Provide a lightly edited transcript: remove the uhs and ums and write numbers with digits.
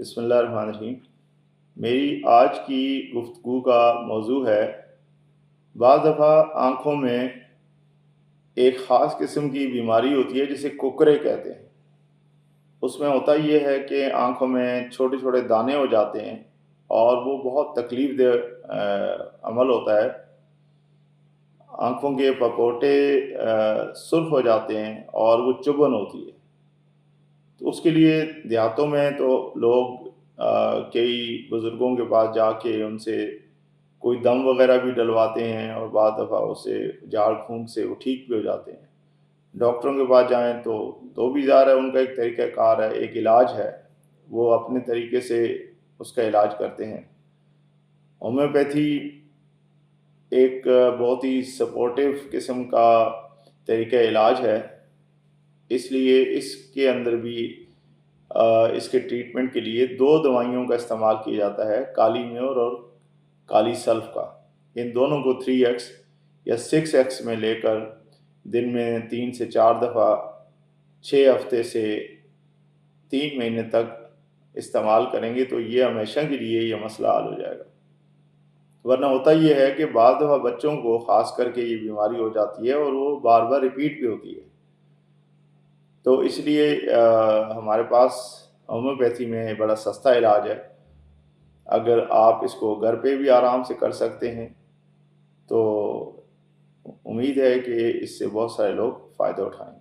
بسم اللہ الرحمن الرحیم۔ میری آج کی گفتگو کا موضوع ہے، بعض دفعہ آنکھوں میں ایک خاص قسم کی بیماری ہوتی ہے جسے کوکرے کہتے ہیں۔ اس میں ہوتا یہ ہے کہ آنکھوں میں چھوٹے چھوٹے دانے ہو جاتے ہیں اور وہ بہت تکلیف دہ عمل ہوتا ہے۔ آنکھوں کے پپوٹے سرخ ہو جاتے ہیں اور وہ چبھن ہوتی ہے۔ تو اس کے لیے دیہاتوں میں تو لوگ کئی بزرگوں کے پاس جا کے ان سے کوئی دم وغیرہ بھی ڈلواتے ہیں اور بعض دفعہ اسے جھاڑ پھونک سے وہ ٹھیک بھی ہو جاتے ہیں۔ ڈاکٹروں کے پاس جائیں تو بھی ظاہر ہے ان کا ایک طریقہ کار ہے، ایک علاج ہے، وہ اپنے طریقے سے اس کا علاج کرتے ہیں۔ ہومیوپیتھی ایک بہت ہی سپورٹیو قسم کا طریقہ علاج ہے، اس لیے اس کے اندر بھی اس کے ٹریٹمنٹ کے لیے 2 دوائیوں کا استعمال کیا جاتا ہے، کالی میور اور کالی سلف کا۔ ان دونوں کو 3x یا 6x میں لے کر دن میں 3 سے 4 دفعہ 6 ہفتے سے 3 مہینے تک استعمال کریں گے تو یہ ہمیشہ کے لیے یہ مسئلہ حل ہو جائے گا۔ ورنہ ہوتا یہ ہے کہ بعض دفعہ بچوں کو خاص کر کے یہ بیماری ہو جاتی ہے اور وہ بار بار ریپیٹ بھی ہوتی ہے۔ تو اس لیے ہمارے پاس ہومیوپیتھی میں بڑا سستا علاج ہے۔ اگر آپ اس کو گھر پہ بھی آرام سے کر سکتے ہیں تو امید ہے کہ اس سے بہت سارے لوگ فائدہ اٹھائیں۔